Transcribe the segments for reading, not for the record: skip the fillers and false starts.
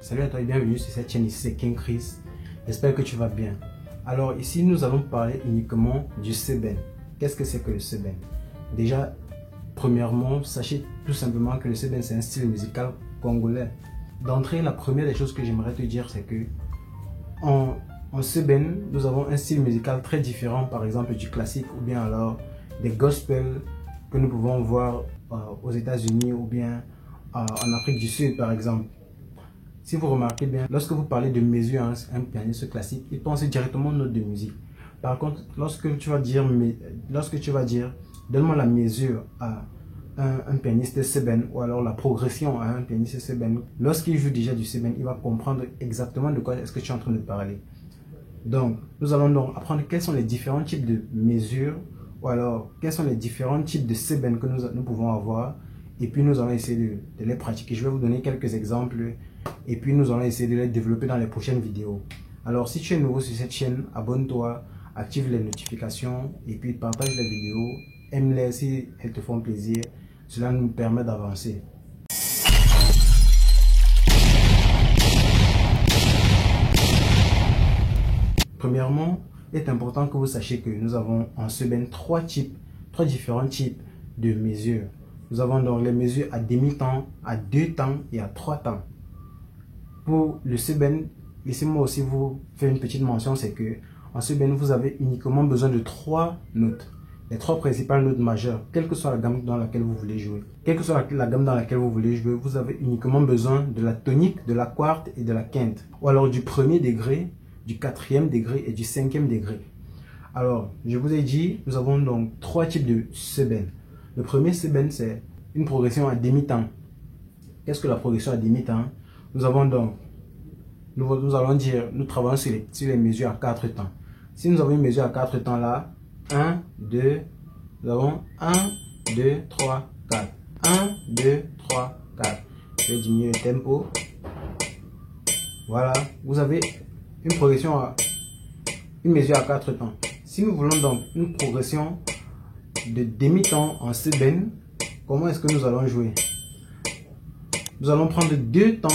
Salut à toi et bienvenue sur cette chaîne, ici c'est King Chris. J'espère que tu vas bien. Alors ici nous allons parler uniquement du seben. Qu'est-ce que c'est que le seben? Déjà, premièrement, sachez tout simplement que le seben c'est un style musical congolais. D'entrée, la première des choses que j'aimerais te dire c'est que en seben, nous avons un style musical très différent, par exemple du classique ou bien alors des gospels que nous pouvons voir aux États-Unis ou bien en Afrique du Sud par exemple. Si vous remarquez bien, lorsque vous parlez de mesure à un pianiste classique, il pense directement aux notes de musique. Par contre, lorsque tu vas dire donne-moi la mesure à un pianiste seben ou alors la progression à un pianiste seben, lorsqu'il joue déjà du seben, il va comprendre exactement de quoi est-ce que tu es en train de parler. Donc, nous allons donc apprendre quels sont les différents types de mesures ou alors quels sont les différents types de seben que nous pouvons avoir. Et puis nous allons essayer de les pratiquer. Je vais vous donner quelques exemples et puis nous allons essayer de les développer dans les prochaines vidéos. Alors si tu es nouveau sur cette chaîne, abonne-toi, active les notifications et puis partage les vidéos, aime-les si elles te font plaisir. Cela nous permet d'avancer. Premièrement, il est important que vous sachiez que nous avons en seben trois différents types de mesures. Nous avons donc les mesures à demi-temps, à 2 temps et à 3 temps. Pour le seben, laissez-moi aussi vous faire une petite mention, c'est que en seben, vous avez uniquement besoin de 3 notes. Les 3 principales notes majeures, quelle que soit la gamme dans laquelle vous voulez jouer. Quelle que soit la gamme dans laquelle vous voulez jouer, vous avez uniquement besoin de la tonique, de la quarte et de la quinte. Ou alors du premier degré, du 4e degré et du 5e degré. Alors, je vous ai dit, nous avons donc 3 types de seben. Le premier seben, c'est une progression à demi-temps. Qu'est-ce que la progression à demi-temps? Nous avons donc, nous allons dire, nous travaillons sur les mesures à 4 temps. Si nous avons une mesure à 4 temps là, 1, 2, nous avons 1, 2, 3, 4. 1, 2, 3, 4. Je vais diminuer le tempo. Voilà, vous avez une progression une mesure à 4 temps. Si nous voulons donc une progression de demi-temps en seben, comment est-ce que nous allons jouer? Nous allons prendre 2 temps.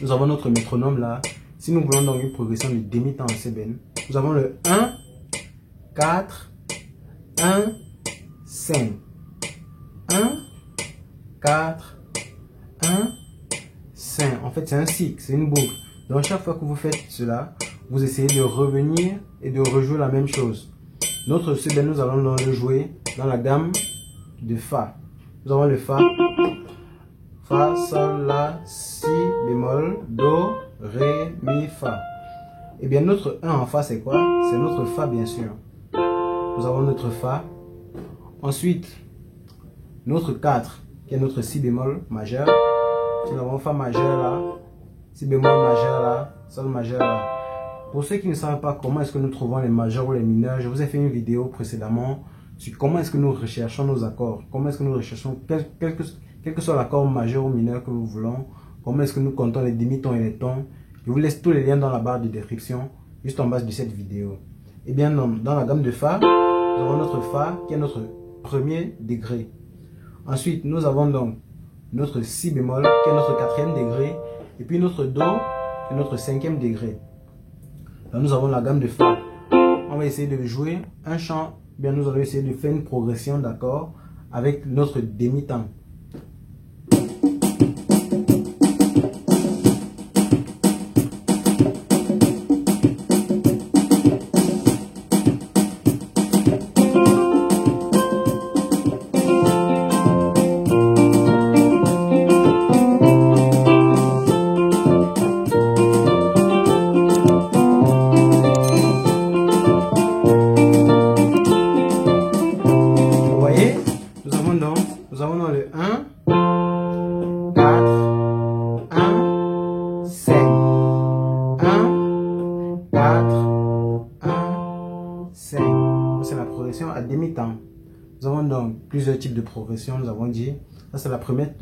Nous avons notre métronome là. Si nous voulons donc une progression de demi-temps en seben, nous avons le 1, 4, 1, 5. 1, 4, 1, 5. En fait, c'est un cycle, c'est une boucle. Donc, chaque fois que vous faites cela, vous essayez de revenir et de rejouer la même chose. Notre seben, nous allons le jouer dans la gamme de Fa. Nous avons le Fa, Fa, Sol, La, Si, bémol, Do, Ré, Mi, Fa. Et bien notre 1 en Fa c'est quoi? C'est notre Fa bien sûr. Nous avons notre Fa. Ensuite, notre 4 qui est notre Si bémol majeur. Nous avons Fa majeur là, Si bémol majeur là, Sol majeur là. Pour ceux qui ne savent pas comment est-ce que nous trouvons les majeurs ou les mineurs, je vous ai fait une vidéo précédemment sur comment est-ce que nous recherchons nos accords. Comment est-ce que nous recherchons, quel que soit l'accord majeur ou mineur que nous voulons, comment est-ce que nous comptons les demi-tons et les tons. Je vous laisse tous les liens dans la barre de description, juste en bas de cette vidéo. Et bien dans la gamme de Fa, nous avons notre Fa qui est notre premier degré. Ensuite, nous avons donc notre Si bémol qui est notre 4e degré. Et puis notre Do qui est notre 5e degré. Là, nous avons la gamme de Fa. On va essayer de jouer un chant. Bien, nous allons essayer de faire une progression d'accords avec notre demi-temps. Nous avons dans le 1, progression à demi-temps. Nous avons donc plusieurs types de progression, nous avons dit. Ça, c'est la première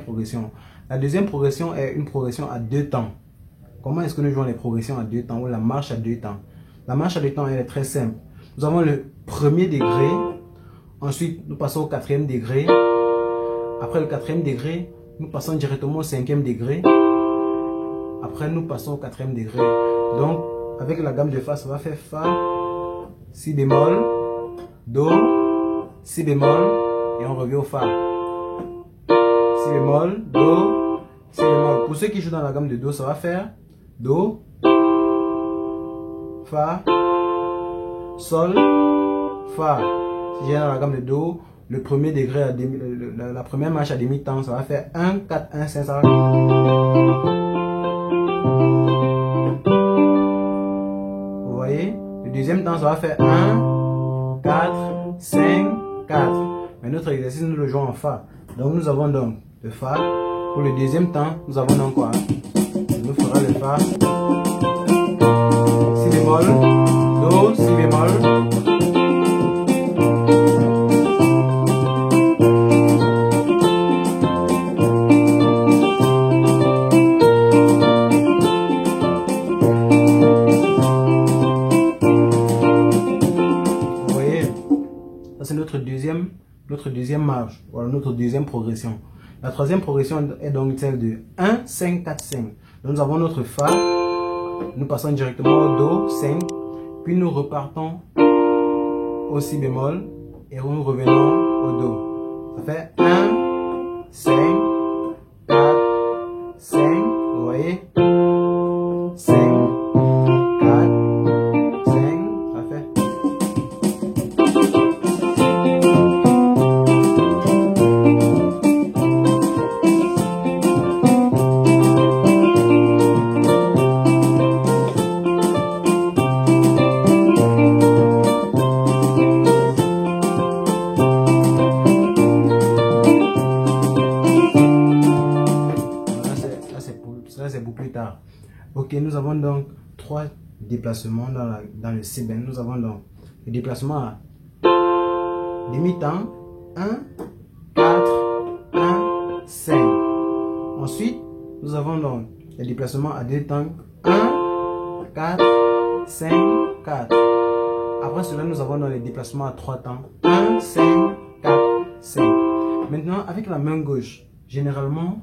progression. La deuxième progression est une progression à 2 temps. Comment est-ce que nous jouons les progressions à 2 temps ou la marche à 2 temps? La marche à 2 temps, elle est très simple. Nous avons le premier degré. Ensuite, nous passons au 4e degré. Après le 4e degré, nous passons directement au 5e degré. Après, nous passons au 4e degré. Donc, avec la gamme de Fa, ça va faire Fa, Si bémol, Do, Si bémol, et on revient au Fa. Si bémol, Do, Si bémol. Pour ceux qui jouent dans la gamme de Do, ça va faire Do, Fa, Sol, Fa. Si j'ai dans la gamme de Do, le premier degré, la première marche à demi-temps, ça va faire 1, 4, 1, 5, ça va. Vous voyez? Le deuxième temps, ça va faire 1, 4, 5, 4. Mais notre exercice, nous le jouons en Fa. Donc nous avons donc le Fa. Pour le deuxième temps, nous avons donc quoi? On nous fera le Fa. Si bémol, Do, Si bémol. C'est notre deuxième marche, voilà notre deuxième progression. La troisième progression est donc celle de 1, 5, 4, 5. Donc nous avons notre Fa, nous passons directement au Do, 5, puis nous repartons au Si bémol et nous revenons au Do. Ça fait 1, 5, 4, 5, vous voyez? 5, 4, 5, ça fait. C'est beaucoup plus tard. Ok, nous avons donc 3 déplacements dans le C-bend. Nous avons donc le déplacement à demi-temps, 1, 4, 1, 5. Ensuite, nous avons donc le déplacement à 2 temps, 1, 4, 5, 4. Après cela, nous avons donc les déplacements à 3 temps, 1, 5, 4, 5. Maintenant, avec la main gauche, généralement,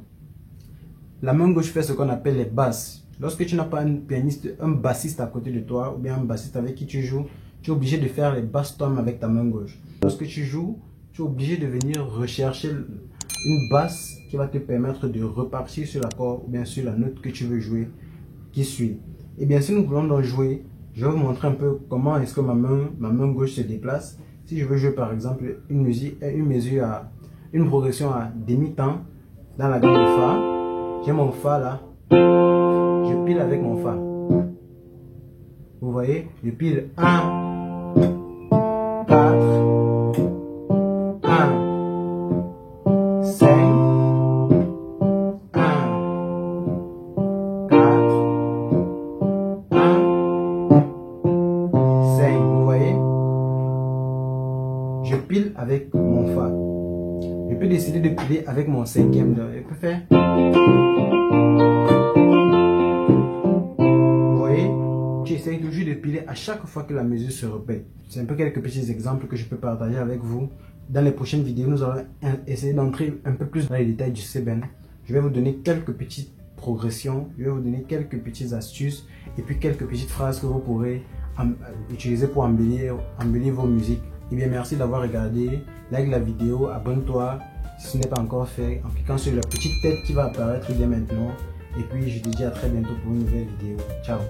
la main gauche fait ce qu'on appelle les basses. Lorsque tu n'as pas un bassiste à côté de toi ou bien un bassiste avec qui tu joues, tu es obligé de faire les basses tomes avec ta main gauche. Lorsque tu joues, tu es obligé de venir rechercher une basse qui va te permettre de repartir sur l'accord ou bien sur la note que tu veux jouer qui suit. Et bien si nous voulons donc jouer, je vais vous montrer un peu comment est-ce que ma main gauche se déplace. Si je veux jouer par exemple une progression à demi-temps dans la gamme de Fa, j'ai mon Fa là, je pile avec mon Fa. Vous voyez, je pile 1, 4, 1, 5, 1, 4, 1, 5. Vous voyez, je pile avec mon Fa. Je peux décider de piler avec mon 5e. Je peux faire. Vous voyez, tu essayes toujours de piler à chaque fois que la mesure se répète. C'est un peu quelques petits exemples que je peux partager avec vous. Dans les prochaines vidéos, nous allons essayer d'entrer un peu plus dans les détails du C-bend. Je vais vous donner quelques petites progressions, je vais vous donner quelques petites astuces et puis quelques petites phrases que vous pourrez utiliser pour embellir vos musiques. Et bien merci d'avoir regardé, like la vidéo, abonne-toi si ce n'est pas encore fait en cliquant sur la petite tête qui va apparaître dès maintenant. Et puis je te dis à très bientôt pour une nouvelle vidéo. Ciao.